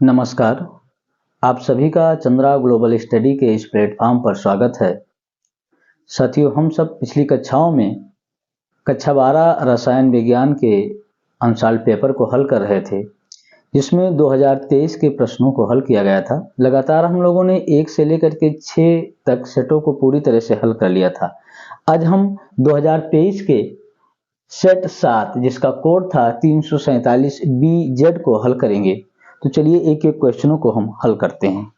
नमस्कार। आप सभी का चंद्रा ग्लोबल स्टडी के इस प्लेटफॉर्म पर स्वागत है। साथियों, हम सब पिछली कक्षाओं में कक्षा 12 रसायन विज्ञान के अनसॉल्व पेपर को हल कर रहे थे, जिसमें 2023 के प्रश्नों को हल किया गया था। लगातार हम लोगों ने 1 से लेकर के 6 तक सेटों को पूरी तरह से हल कर लिया था। आज हम 2023 के सेट 7 जिसका कोड था 347 BZ को हल करेंगे। तो चलिए एक एक क्वेश्चनों को हम हल करते हैं।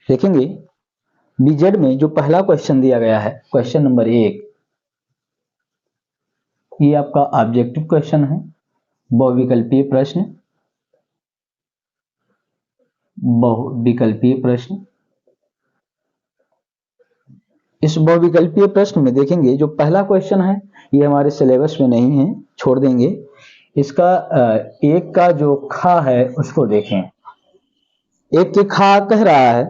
देखेंगे बीजेड में जो पहला क्वेश्चन दिया गया है, क्वेश्चन नंबर 1, ये आपका ऑब्जेक्टिव क्वेश्चन है, बहुविकल्पीय प्रश्न। बहुविकल्पीय प्रश्न, इस बहुविकल्पीय प्रश्न में देखेंगे जो पहला क्वेश्चन है ये हमारे सिलेबस में नहीं है, छोड़ देंगे। इसका एक का जो खा है उसको देखें। एक के खा कह रहा है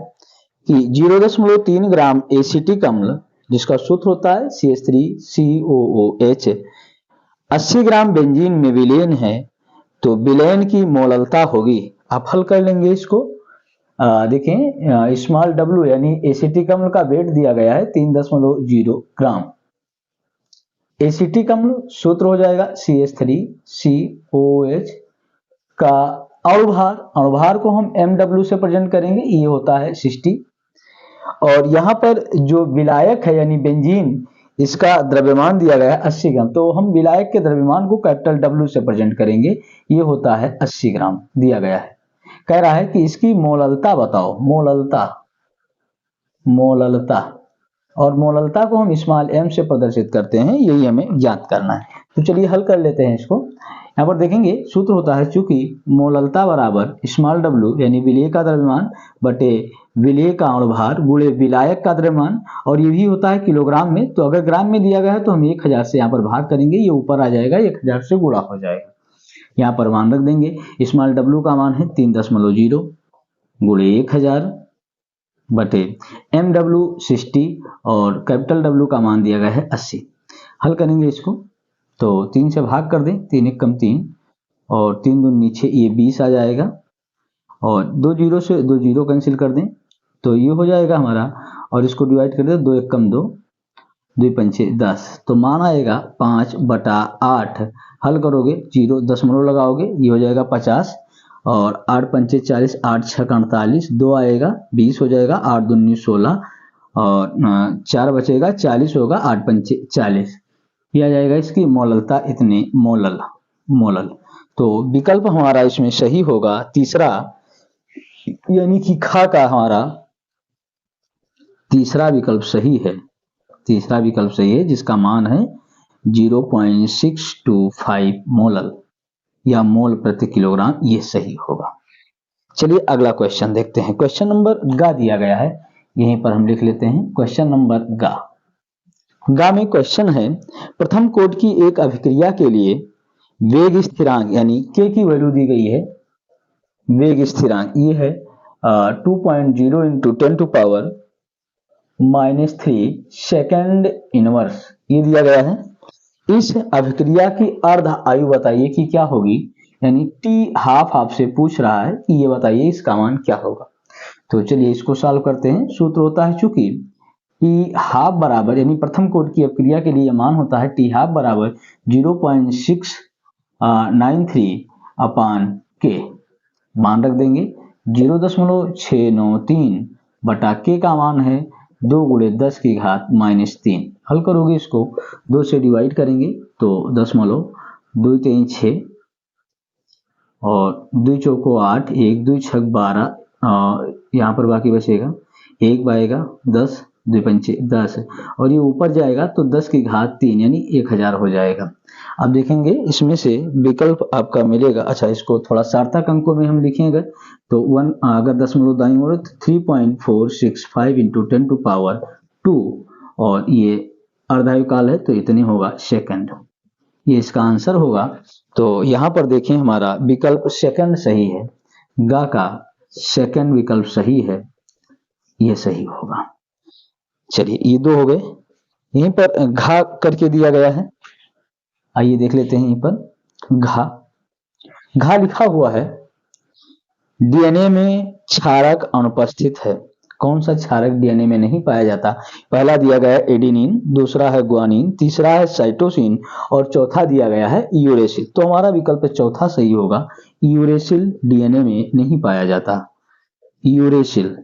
कि 0.3 ग्राम एसिटिक अम्ल जिसका सूत्र होता है CH3COOH 80 ग्राम बेंजीन में विलीन है, तो विलयन की मोललता होगी। आप हल कर लेंगे इसको। देखें स्मॉल w यानी एसिटिक अम्ल का वेट दिया गया है 3.0 ग्राम। एसिटिक अम्ल सूत्र हो जाएगा CH3COOH का अणुभार को हम MW से प्रेजेंट करेंगे, ये होता है 60। और यहाँ पर जो विलायक है यानी बेंजीन, इसका द्रव्यमान दिया गया है 80 ग्राम, तो हम विलायक के द्रव्यमान को कैपिटल W से प्रेजेंट करेंगे, ये होता है 80 ग्राम दिया गया है। कह रहा है कि इसकी मोललता बताओ। मोललता और मोललता को हम स्मॉल m से प्रदर्शित करते हैं, यही हमें ज्ञात करना है। तो चलिए हल कर लेते हैं इसको। यहाँ पर देखेंगे सूत्र होता है चूंकि मोललता बराबर स्मॉल w यानी विलेय का द्रव्यमान बटे विलेय का अणुभार गुणे विलायक का द्रव्यमान, और ये भी होता है किलोग्राम में। तो अगर ग्राम में दिया गया है तो हम 1000 से यहाँ पर भाग करेंगे, ये ऊपर आ जाएगा, 1000 से गुणा हो जाएगा। यहाँ पर मान रख देंगे, स्मॉल w का मान है 3.0 गुणे 1000 बटे MW 60 और कैपिटल W का मान दिया गया है 80। हल करेंगे इसको तो 3 से भाग कर दें, 3 1 कम 3 और 3 2 नीचे ये 20 आ जाएगा, और 2 जीरो से 2 जीरो कैंसिल कर दें तो ये हो जाएगा हमारा, और इसको डिवाइड कर दें 2 1 कम 2 2 पंचे 10, तो मान आएगा 5/8। हल करोगे 0 दशमलव लगाओगे, ये हो जाएगा 50 और 8 पंचे 40, 8 6 48, 2 आएगा 20 हो जाएगा, 8 दूनी 16 और 4 बचेगा 40 होगा, 8 पंचे 40, ये आ जाएगा इसकी मोललता इतने मोलल। तो विकल्प हमारा इसमें सही होगा तीसरा, यानी कि खा का हमारा तीसरा विकल्प सही है। तीसरा विकल्प सही है जिसका मान है 0.625 मोलल या मोल प्रति किलोग्राम, ये सही होगा। चलिए अगला क्वेश्चन देखते हैं। क्वेश्चन नंबर गा दिया गया है, यहीं पर हम लिख लेते हैं क्वेश्चन नंबर गा में क्वेश्चन है, प्रथम कोड की एक अभिक्रिया के लिए वेग स्थिरांक यानी k की वैल्यू दी गई है। वेग स्थिरांक ये है 2.0 इंटू 10⁻³ सेकेंड इनवर्स, ये दिया गया है। इस अभिक्रिया की अर्ध आयु बताइए कि क्या होगी, यानी t हाफ से पूछ रहा है कि ये बताइए इसका मान क्या होगा। तो चलिए इसको सॉल्व करते हैं। सूत्र होता है चूंकि t हाफ बराबर, यानी प्रथम कोड की अभिक्रिया के लिए मान होता है t हाफ बराबर 0.693/k, मान रख देंगे 0.693 बटा k का मान है 2 गुणे 10 की घात -3। हल करोगे इसको 2 से डिवाइड करेंगे तो 2 3 6 और 2 चौको 8, 1 2 6 12, यहाँ पर बाकी बचेगा 1 आएगा 10, 2 पंचे 10 और ये ऊपर जाएगा तो 10 की घात 3 यानी 1000 हो जाएगा। अब देखेंगे इसमें से विकल्प आपका मिलेगा। अच्छा, इसको थोड़ा सार्थक अंकों में हम लिखेंगे तो 1 अगर दशमलव दाईं ओर 3.465 इंटू 10⁻², और ये अर्धायु काल है तो इतने होगा सेकंड, ये इसका आंसर होगा। तो यहाँ पर देखें हमारा विकल्प सेकंड सही है, गा का सेकंड विकल्प सही है, ये सही होगा। चलिए ये 2 हो गए। यहीं पर घा करके दिया गया है, आइए देख लेते हैं। यहीं पर घा लिखा हुआ है डीएनए में क्षारक अनुपस्थित है। कौन सा क्षारक डीएनए में नहीं पाया जाता? पहला दिया गया है एडेनिन, दूसरा है ग्वानिन, तीसरा है साइटोसिन और चौथा दिया गया है यूरेसिल। तो हमारा विकल्प चौथा सही होगा। यूरेसिल डीएनए में नहीं पाया जाता। यूरेसिल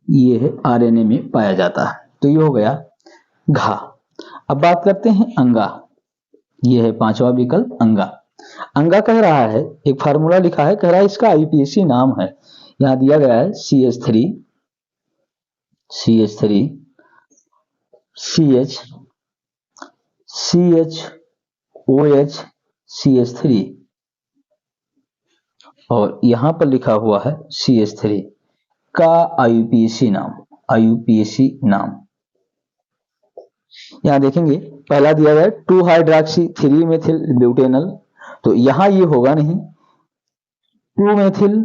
ये है आरएनए में पाया जाता है। तो ये हो गया घा। अब बात करते हैं अंगा। ये है पांचवा विकल्प अंगा। अंगा कह रहा है, एक फार्मूला लिखा है, कह रहा है इसका आईयूपीएसी नाम है। यहां दिया गया है CH3 CH3 CH CHOH CH3 और यहां पर लिखा हुआ है CH3 का आईयूपीएसी नाम। आईयूपीएसी नाम यहां देखेंगे, पहला दिया गया 2 हाइड्रॉक्सी 3 मेथिल ब्यूटेनल। तो यहां ये होगा नहीं। 2 मेथिल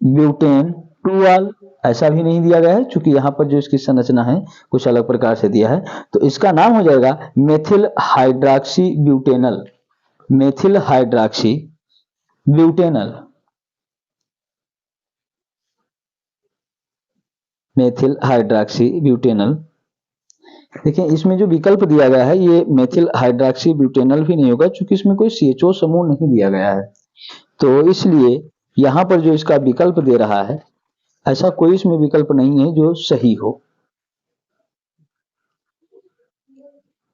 ब्यूटेन 2 ऐसा भी नहीं दिया गया है, क्योंकि यहाँ पर जो इसकी संरचना है कुछ अलग प्रकार से दिया है। तो इसका नाम हो जाएगा methyl hydroxy butanal. Methyl hydroxy butanal. Methyl hydroxy butanal. देखिए इसमें जो विकल्प दिया गया है ये मेथिल हाइड्रॉक्सी ब्यूटेनल भी नहीं होगा, क्योंकि इसमें कोई CHO समूह नहीं दिया गया है। तो इसलिए यहां पर जो इसका विकल्प दे रहा है, ऐसा कोई इसमें विकल्प नहीं है जो सही हो।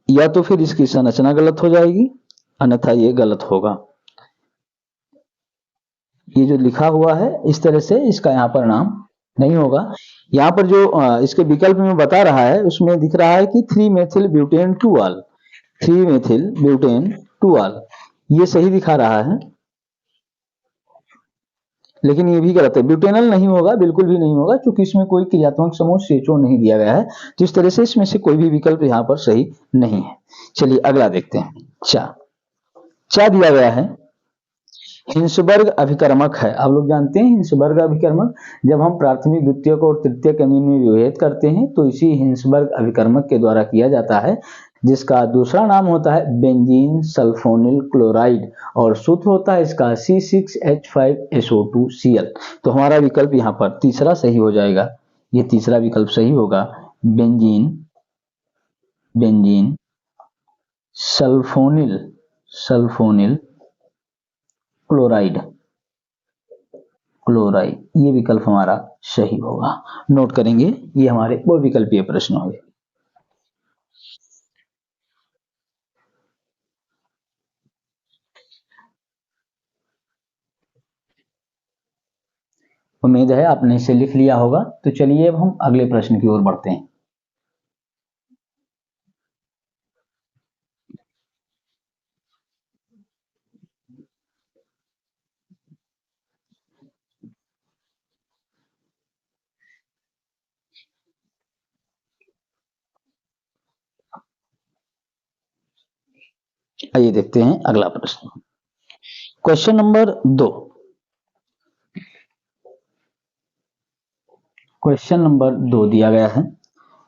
या तो फिर इसकी संरचना गलत हो जाएगी, अन्यथा ये गलत होगा। ये जो लिखा हुआ है इस तरह से इसका यहाँ पर नाम नहीं होगा। यहाँ पर जो इसके विकल्प में बता रहा है उसमें दिख रहा है कि 3 मेथिल ब्यूटेन 2 3 मेथिल ब्यूटेन 2 ये सही दिखा रहा है, लेकिन ये भी गलत है। ब्यूटेनल नहीं होगा, बिल्कुल भी नहीं होगा, क्योंकि इसमें कोई क्रियात्मक समूह CHO नहीं दिया गया है। तो इस तरह से इसमें से कोई भी विकल्प यहाँ पर सही नहीं है। चलिए अगला देखते हैं। चा दिया गया है हिंसबर्ग अभिकर्मक है। आप लोग जानते हैं हिंसबर्ग अभिकर्मक, जब हम प्राथमिक द्वितीयक और तृतीयक अमीन में विभेद करते हैं तो इसी हिंसबर्ग अभिकर्मक के द्वारा किया जाता है, जिसका दूसरा नाम होता है बेंजीन सल्फोनिल क्लोराइड और सूत्र होता है इसका C6H5SO2Cl। तो हमारा विकल्प यहाँ पर तीसरा सही हो जाएगा। ये तीसरा विकल्प सही होगा। बेंजीन सल्फोनिल क्लोराइड ये विकल्प हमारा सही होगा। नोट करेंगे, ये हमारे बहुविकल्पीय प्रश्न होंगे। उम्मीद है आपने इसे लिख लिया होगा। तो चलिए अब हम अगले प्रश्न की ओर बढ़ते हैं। आइए देखते हैं अगला प्रश्न। Question number 2। क्वेश्चन नंबर 2 दिया गया है।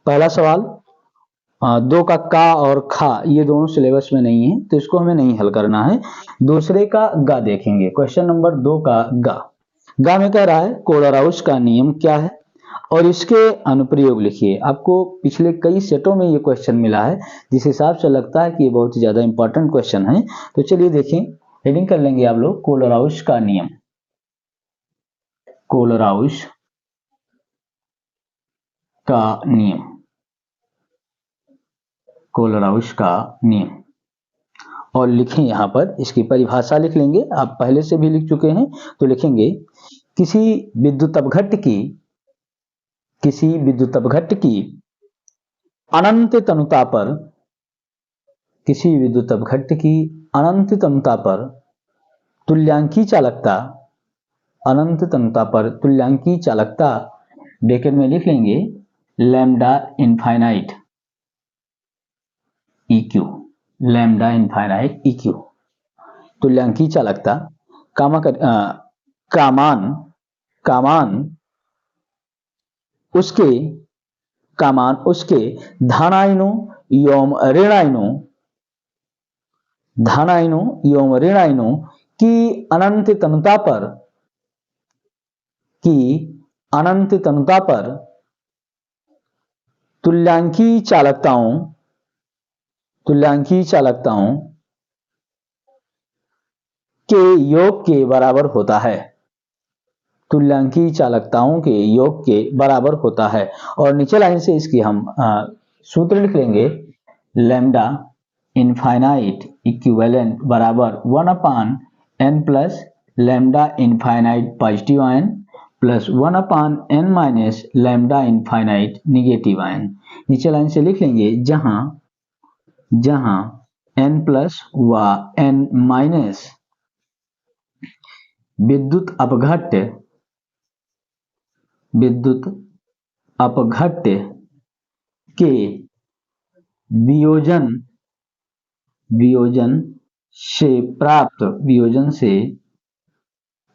पहला सवाल, 2 का का और खा ये दोनों सिलेबस में नहीं है, तो इसको हमें नहीं हल करना है। दूसरे का गा देखेंगे। क्वेश्चन नंबर 2 का गा में कह रहा है कोलराउस का नियम क्या है और इसके अनुप्रयोग लिखिए। आपको पिछले कई सेटों में ये क्वेश्चन मिला है, जिस हिसाब से लगता है कि ये बहुत ही ज्यादा इंपॉर्टेंट क्वेश्चन है। तो चलिए देखें, हेडिंग कर लेंगे आप लोग कोलराउस का नियम। कोलराउस का नियम, कोलराउस का नियम और लिखें यहां पर इसकी परिभाषा लिख लेंगे। आप पहले से भी लिख चुके हैं तो लिखेंगे किसी विद्युत अपघट्ट की अनंत तनुता पर, किसी विद्युत अपघट्ट की अनंत तनुता पर तुल्यांकी चालकता, अनंत तनुता पर तुल्यांकी चालकता ब्रैकेट में लिख लेंगे lambda infinite EQ, lambda infinite EQ तुल्यांकी चालकता कामान उसके धनायनों एवं ऋणायनों की अनंत तनुता पर की अनंत तनुता पर तुल्यांकी चालकताओं के योग के बराबर होता है। तुल्यांकी चालकताओं के योग के बराबर होता है। और नीचे लाइन से इसकी हम सूत्र लिख लेंगे, लैम्डा इनफाइनाइट इक्विवेलेंट बराबर 1/n plus lambda infinite positive ion plus 1/n minus lambda infinite negative ion. नीचे लाइन से लिख लेंगे, जहां n प्लस व n माइनस विद्युत अपघट्य के वियोजन से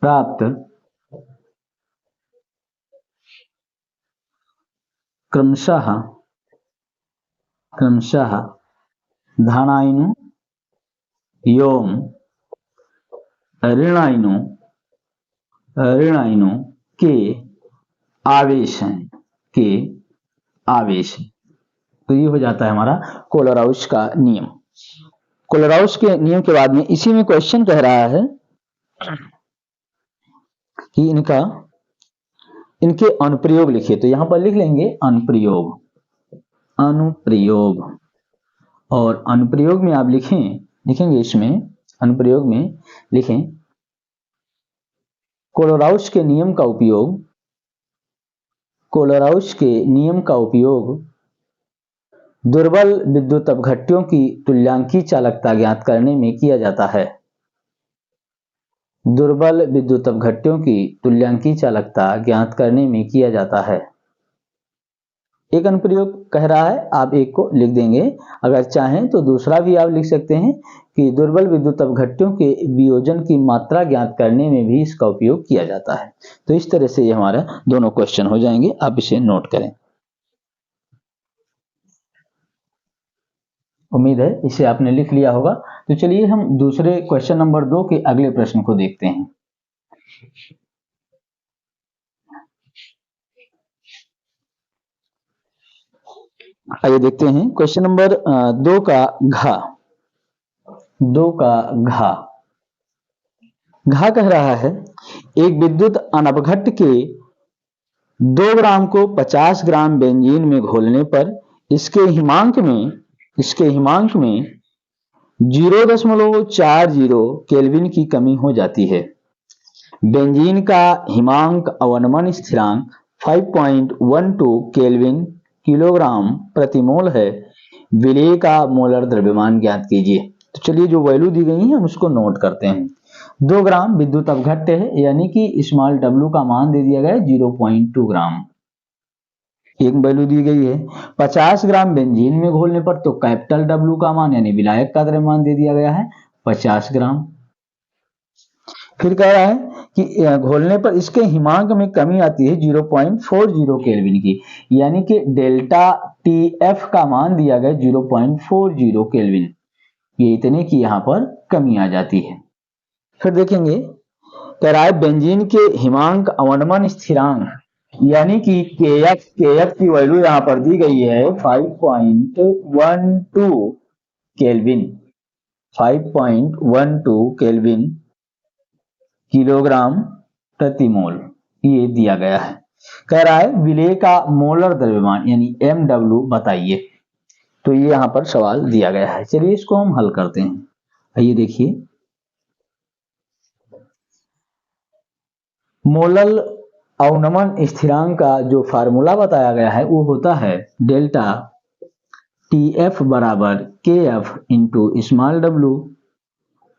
प्राप्त क्रमशः धनायनु एवं ऋणायनों के आवेश हैं। तो ये हो जाता है हमारा कोलराउस का नियम। कोलराउस के नियम के बाद में इसी में क्वेश्चन कह रहा है कि इनके अनुप्रयोग लिखिए। तो यहां पर लिख लेंगे अनुप्रयोग। और अनुप्रयोग में आप लिखेंगे इसमें अनुप्रयोग में लिखें, कोलराउस के नियम का उपयोग दुर्बल विद्युत अपघट्यों की तुल्यांकी चालकता ज्ञात करने में किया जाता है। दुर्बल विद्युत अपघट्यों की तुल्यांकी चालकता ज्ञात करने में किया जाता है। एक अनुप्रयोग कह रहा है, आप एक को लिख देंगे। अगर चाहें तो दूसरा भी आप लिख सकते हैं कि दुर्बल विद्युत अपघट्यों के वियोजन की मात्रा ज्ञात करने में भी इसका उपयोग किया जाता है। तो इस तरह से ये हमारा दोनों क्वेश्चन हो जाएंगे, आप इसे नोट करें। उम्मीद है इसे आपने लिख लिया होगा। तो चलिए हम दूसरे क्वेश्चन नंबर 2 के अगले प्रश्न को देखते हैं। आइए देखते हैं क्वेश्चन नंबर 2 का घा कह रहा है, एक विद्युत अनपघट्य के 2 ग्राम को 50 ग्राम बेंजीन में घोलने पर इसके हिमांक में 0.40 केल्विन की कमी हो जाती है। बेंजीन का हिमांक अवनमन स्थिरांक 5.12 केल्विन किलोग्राम प्रति मोल है। विलेय का मोलर द्रव्यमान ज्ञात कीजिए। तो चलिए जो वैल्यू दी गई है हम उसको नोट करते हैं। 2 ग्राम विद्युत अपघट्य है, यानी कि स्मॉल w का मान दे दिया गया है 0.2 ग्राम, एक वैल्यू दी गई है। 50 ग्राम बेंजीन में घोलने पर तो कैपिटल W का मान यानी विलायक का द्रव्यमान दे दिया गया है 50 ग्राम। फिर कह रहा है कि घोलने पर इसके हिमांक में कमी आती है 0.40 केल्विन की, यानी कि डेल्टा TF का मान दिया गया 0.40 केल्विन, ये इतने की यहाँ पर कमी आ जाती है। फिर देखेंगे, कह रहा है बेंजीन के हिमांक अवनमन स्थिरांक यानी कि KF की वैल्यू यहाँ पर दी गई है 5.12 केल्विन किलोग्राम प्रति मोल, ये दिया गया है। कह रहा है विलेय का मोलर द्रव्यमान यानी MW बताइए। तो ये यहाँ पर सवाल दिया गया है। चलिए इसको हम हल करते हैं। आइए देखिए, मोलल अवनमन स्थिरांक का जो फार्मूला बताया गया है वो होता है डेल्टा TF बराबर KF इंटू स्मॉल w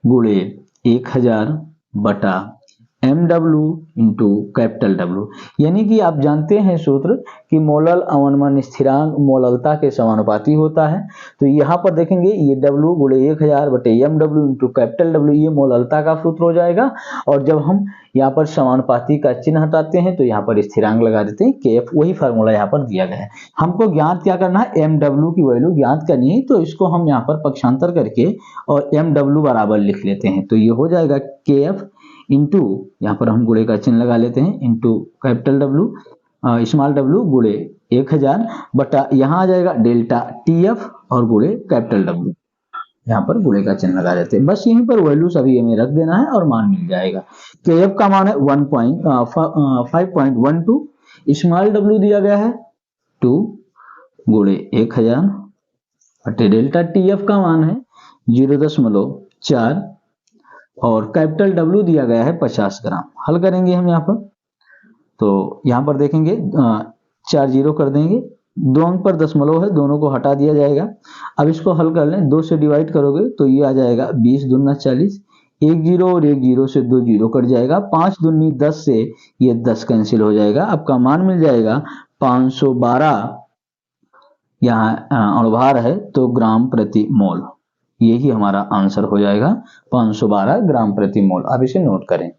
गुणे 1000 बटा MW इंटू कैपिटल W, यानी कि आप जानते हैं सूत्र कि मोलल अवनमन स्थिरांक मोललता के समानुपाती होता है। तो यहाँ पर देखेंगे ये W गुणे 1000 बटे MW इंटू कैपिटल W, ये मोललता का सूत्र हो जाएगा। और जब हम यहाँ पर समानुपाती का चिन्ह हटाते हैं तो यहाँ पर स्थिरांक लगा देते हैं KF, वही फार्मूला यहाँ पर दिया गया है। हमको ज्ञात क्या करना है, MW की वैल्यू ज्ञात करनी है। तो इसको हम यहाँ पर पक्षांतर करके और MW बराबर लिख लेते हैं। तो ये हो जाएगा KF इंटू, यहाँ पर हम गुणे का चिन्ह लगा लेते हैं, into capital W small W गुणे 1000 बटा यहाँ आ जाएगा डेल्टा टीएफ और गुणे कैपिटल डब्ल्यू, यहाँ पर गुणे का चिन्ह लगा देते हैं। बस यहीं पर वैल्यू सभी हमें रख देना है और मान मिल जाएगा। के एफ का मान है 5.12, स्मॉल डब्ल्यू दिया गया है 2 गुणे 1000 बटे डेल्टा टीएफ का मान है 0.4 और कैपिटल डब्ल्यू दिया गया है 50 ग्राम। हल करेंगे हम यहाँ पर, तो यहाँ पर देखेंगे 4 जीरो कर देंगे, 2 अंक पर दशमलव है, दोनों को हटा दिया जाएगा। अब इसको हल कर लें, 2 से डिवाइड करोगे तो ये आ जाएगा 20 दूना 40, 1 जीरो और 1 जीरो से 2 जीरो कट जाएगा, 5 दूनी 10 से ये 10 कैंसिल हो जाएगा। आपका मान मिल जाएगा 512, यहाँ अणुभार है तो ग्राम प्रति मोल, यही हमारा आंसर हो जाएगा 512 ग्राम प्रति मोल। अब इसे नोट करें।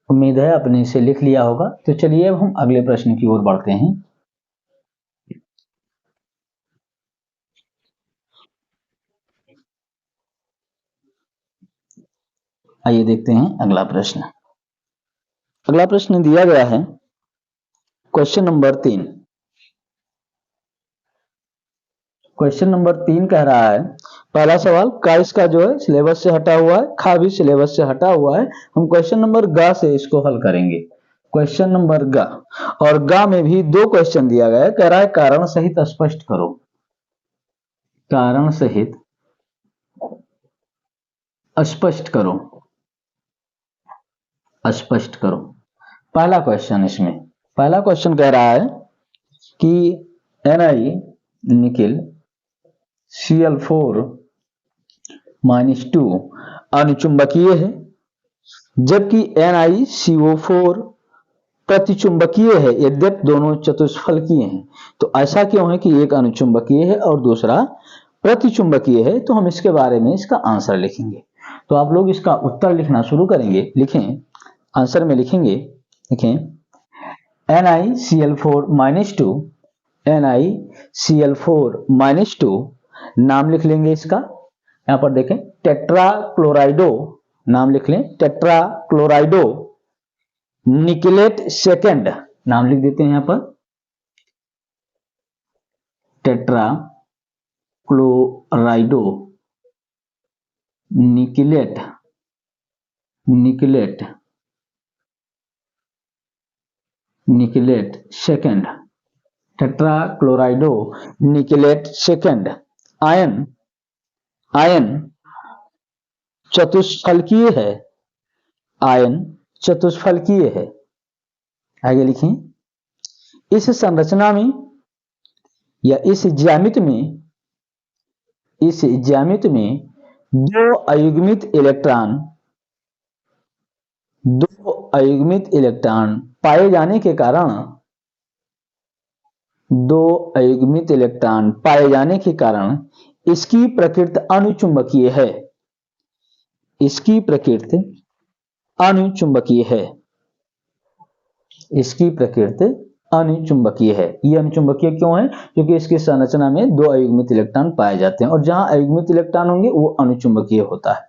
उम्मीद है आपने इसे लिख लिया होगा। तो चलिए अब हम अगले प्रश्न की ओर बढ़ते हैं। आइए देखते हैं अगला प्रश्न। अगला प्रश्न दिया गया है क्वेश्चन नंबर 3। क्वेश्चन नंबर 3 कह रहा है, पहला सवाल का इसका जो है सिलेबस से हटा हुआ है, खा भी सिलेबस से हटा हुआ है। हम क्वेश्चन नंबर ग से इसको हल करेंगे। क्वेश्चन नंबर ग, और ग में भी 2 क्वेश्चन दिया गया है। कह रहा है कारण सहित स्पष्ट करो, कारण सहित स्पष्ट करो, स्पष्ट करो। पहला क्वेश्चन, इसमें पहला क्वेश्चन कह रहा है कि Ni निकिल Cl4 -2 अनुचुंबकीय है, जबकि NiCO4 प्रतिचुंबकीय है, यद्यपि दोनों चतुष्फलकीय हैं। तो ऐसा क्यों है कि एक अनुचुंबकीय है और दूसरा प्रतिचुंबकीय है? तो हम इसके बारे में इसका आंसर लिखेंगे। तो आप लोग इसका उत्तर लिखना शुरू करेंगे। लिखें, आंसर में लिखेंगे, लिखें NiCl4 -2, NiCl4 -2, नाम लिख लेंगे इसका। यहां पर देखें टेट्राक्लोराइडो, नाम लिख लें टेट्राक्लोराइडो निकलेट सेकंड, नाम लिख देते हैं यहां पर tetrachlorido nickelate, nickelate, nickelate second, tetrachlorido nickelate second. Ion, ion चतुष्फलकीय है, आयन चतुष्फलकीय है। आगे लिखें, इस संरचना में या इस ज्यामिति में, इस ज्यामिति में 2 अयुग्मित इलेक्ट्रॉन, 2 अयुग्मित इलेक्ट्रॉन पाए जाने के कारण, 2 अयुग्मित इलेक्ट्रॉन पाए जाने के कारण इसकी प्रकृति अनुचुंबकीय है, इसकी प्रकृति अनुचुंबकीय है, इसकी प्रकृति अनुचुंबकीय है। ये अनुचुंबकीय क्यों है? क्योंकि इसकी संरचना में 2 अयुग्मित इलेक्ट्रॉन पाए जाते हैं और जहां अयुग्मित इलेक्ट्रॉन होंगे वो अनुचुंबकीय होता है।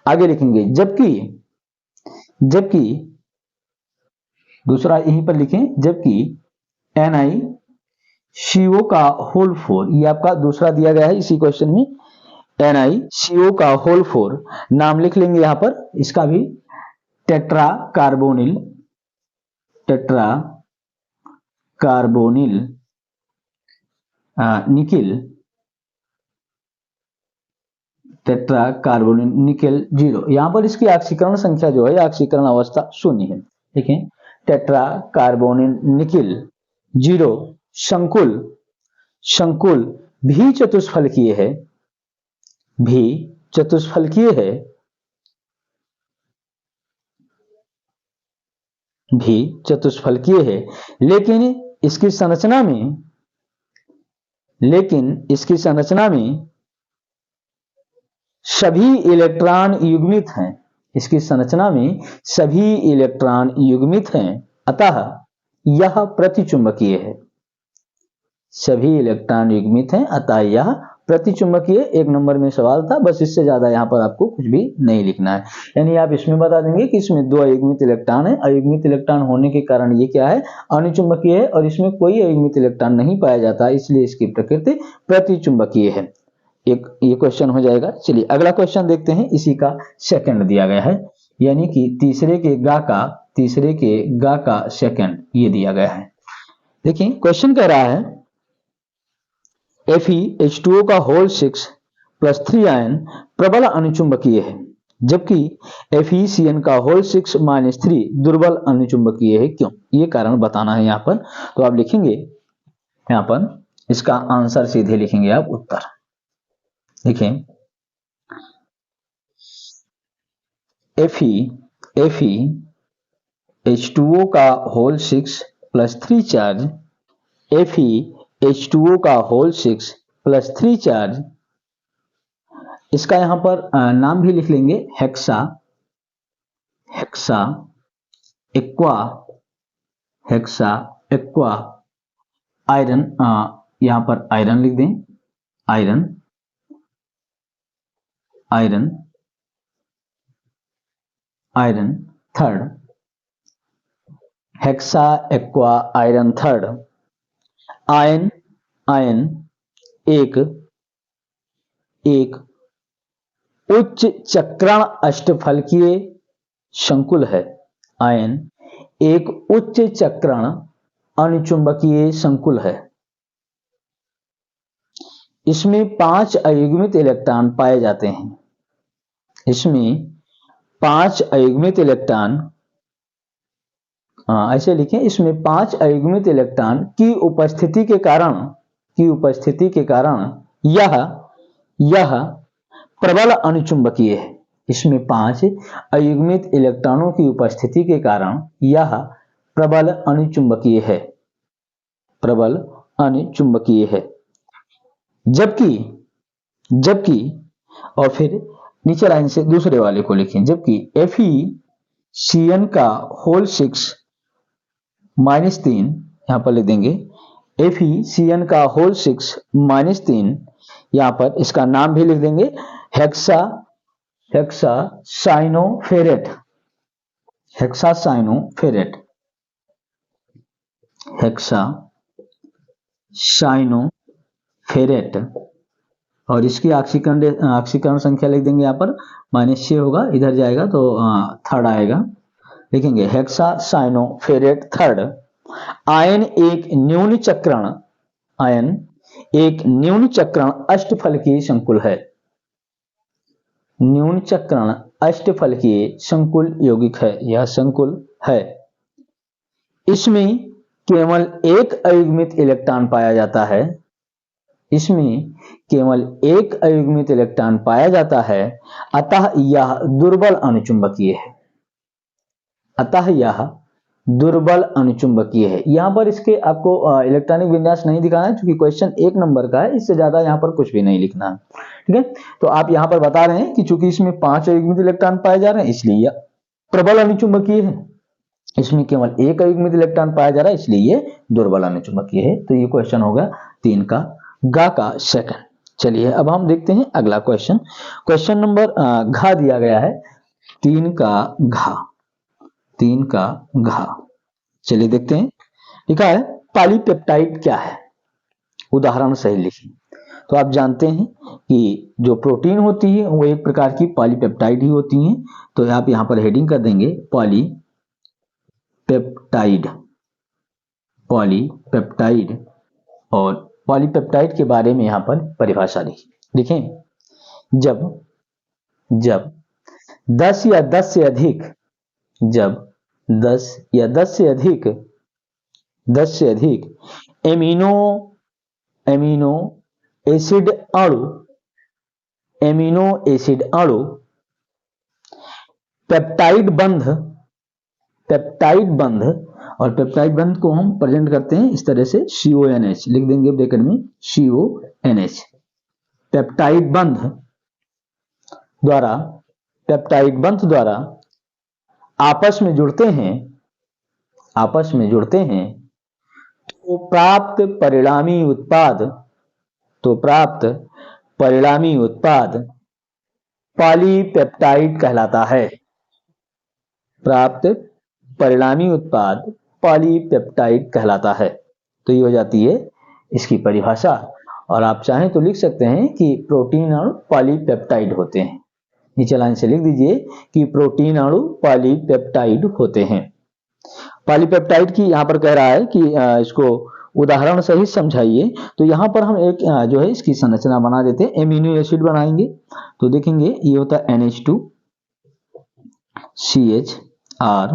आगे लिखेंगे, जबकि, जबकि दूसरा यहीं पर लिखें, जबकि NiCO का होल 4, ये आपका दूसरा दिया गया है इसी क्वेश्चन में, NiCO का होल 4, नाम लिख लेंगे यहां पर इसका भी tetra carbonyl, tetra carbonyl nickel, tetra carbonyl nickel 0। यहां पर इसकी ऑक्सीकरण संख्या जो है, ऑक्सीकरण अवस्था 0 है। देखें टेट्रा कार्बोनिल निकिल 0 संकुल, संकुल भी चतुष्फलकीय है, भी चतुष्फलकीय है, भी चतुष्फलकीय है, लेकिन इसकी संरचना में सभी इलेक्ट्रॉन युग्मित हैं। इसकी संरचना में सभी इलेक्ट्रॉन युग्मित हैं, अतः यह प्रतिचुंबकीय है। सभी इलेक्ट्रॉन युग्मित हैं, अतः यह प्रतिचुंबकीय। एक नंबर में सवाल था, बस इससे ज्यादा यहाँ पर आपको कुछ भी नहीं लिखना है। यानी आप इसमें बता देंगे कि इसमें 2 अयुग्मित इलेक्ट्रॉन है, अयुग्मित इलेक्ट्रॉन होने के कारण ये क्या है, अनुचुंबकीय है, और इसमें कोई अयुग्मित इलेक्ट्रॉन नहीं पाया जाता, इसलिए इसकी प्रकृति प्रतिचुंबकीय है। एक ये क्वेश्चन हो जाएगा। चलिए अगला क्वेश्चन देखते हैं, इसी का सेकंड दिया गया है, यानी कि तीसरे के गा का सेकंड ये दिया गया है। देखिए क्वेश्चन कह रहा है FeH2O का होल 6 प्लस 3 आयन प्रबल अनुचुंबकीय है, जबकि FeCN का होल 6 माइनस 3 दुर्बल अनुचुंबकीय है, क्यों? ये कारण बताना है यहाँ पर। तो आप लिखेंगे यहाँ पर इसका आंसर सीधे लिखेंगे आप उत्तर। देखें FeH2O का होल 6 प्लस 3 चार्ज, FeH2O का होल 6 प्लस 3 चार्ज, इसका यहां पर नाम भी लिख लेंगे हेक्सा एक्वा आयरन, यहां पर आयरन लिख दें, iron third, hexa aqua iron third. Ion एक उच्च चक्रण अष्टफलकीय संकुल है। आयन एक उच्च चक्रण अनुचुंबकीय संकुल है। इसमें 5 अयुग्मित इलेक्ट्रॉन पाए जाते हैं। इसमें 5 अयुग्मित इलेक्ट्रॉन, ऐसे लिखें, इसमें 5 अयुग्मित इलेक्ट्रॉन की उपस्थिति के कारण यह प्रबल अनुचुंबकीय है। इसमें 5 अयुग्मित इलेक्ट्रॉनों की उपस्थिति के कारण यह प्रबल अनुचुंबकीय है। जबकि और फिर नीचे लाइन से दूसरे वाले को लिखें, जबकि FeCN का होल 6 माइनस 3, यहां पर लिख देंगे FeCN का होल 6 माइनस 3, यहां पर इसका नाम भी लिख देंगे हेक्सा साइनोफेरेट, और इसकी ऑक्सीकरण संख्या लिख देंगे, यहाँ पर -6 होगा, इधर जाएगा तो थर्ड आएगा, लिखेंगे हेक्सा साइनोफेरेट थर्ड। आयन एक न्यून चक्रण अष्टफलकीय संकुल है। न्यून चक्रण अष्टफलकीय संकुल यौगिक है, यह संकुल है। इसमें केवल एक अयुग्मित इलेक्ट्रॉन पाया जाता है। अतः यह दुर्बल अनुचुंबकीय है। यहां पर इसके आपको इलेक्ट्रॉनिक विन्यास नहीं दिखाना है, क्योंकि क्वेश्चन 1 नंबर का है, इससे ज्यादा यहां पर कुछ भी नहीं लिखना है। ठीक है, तो आप यहां पर बता रहे हैं कि चूंकि इसमें 5 अयुग्मित इलेक्ट्रॉन पाए जा रहे हैं, इसलिए यह प्रबल अनुचुंबकीय है। इसमें केवल एक अयुग्मित इलेक्ट्रॉन पाया जा रहा है, इसलिए ये दुर्बल अनुचुंबकीय है। तो ये क्वेश्चन होगा 3 का गा का सेकंड। चलिए अब हम देखते हैं अगला क्वेश्चन। क्वेश्चन नंबर घा दिया गया है, 3 का घा। चलिए देखते हैं, लिखा है पॉलीपेप्टाइड क्या है, उदाहरण सही लिखिए। तो आप जानते हैं कि जो प्रोटीन होती है वो एक प्रकार की पॉलीपेप्टाइड ही होती हैं। तो आप यहां पर हेडिंग कर देंगे पॉलीपेप्टाइड, और पॉलीपेप्टाइड के बारे में यहां पर परिभाषा लिखें। जब 10 या 10 से अधिक एमिनो एसिड अणु पेप्टाइड पेप्टाइड बंध, और पेप्टाइड बंध को हम प्रेजेंट करते हैं इस तरह से CONH लिख देंगे ब्रैकेट में CONH। पेप्टाइड बंध द्वारा आपस में जुड़ते हैं तो प्राप्त परिणामी उत्पाद पॉलीपेप्टाइड कहलाता है। प्राप्त परिणामी उत्पाद पॉलीपेप्टाइड कहलाता है। तो ये हो जाती है इसकी परिभाषा। और आप चाहें तो लिख सकते हैं कि प्रोटीन अणु पॉलीपेप्टाइड होते हैं। नीचे लाइन से लिख दीजिए कि प्रोटीन अणु पॉलीपेप्टाइड होते हैं। पॉलीपेप्टाइड की यहाँ पर कह रहा है कि इसको उदाहरण सहित समझाइए। तो यहाँ पर हम एक जो है इसकी संरचना बना देते हैं, एमिनो एसिड बनाएंगे। तो देखेंगे ये होता है NH2 CHR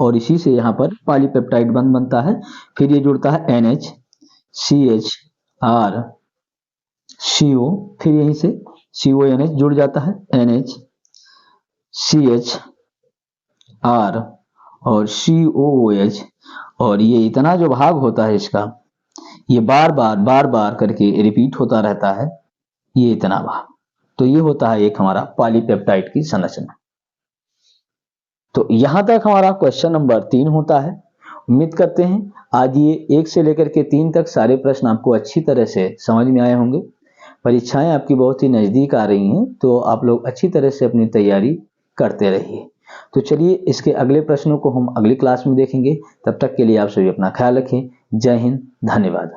और इसी से यहाँ पर पॉलीपेप्टाइड बंध बनता है। फिर ये जुड़ता है NH CHR फिर यहीं से CONH जुड़ जाता है NH CHR और COOH, और ये इतना जो भाग होता है इसका, ये बार बार करके रिपीट होता रहता है, ये इतना भाग। तो ये होता है एक हमारा पॉलीपेप्टाइड की संरचना। तो यहां तक हमारा क्वेश्चन नंबर 3 होता है। उम्मीद करते हैं आज ये 1 से लेकर के 3 तक सारे प्रश्न आपको अच्छी तरह से समझ में आए होंगे। परीक्षाएं आपकी बहुत ही नजदीक आ रही हैं, तो आप लोग अच्छी तरह से अपनी तैयारी करते रहिए। तो चलिए इसके अगले प्रश्नों को हम अगली क्लास में देखेंगे। तब तक के लिए आप सभी अपना ख्याल रखें। जय हिंद, धन्यवाद।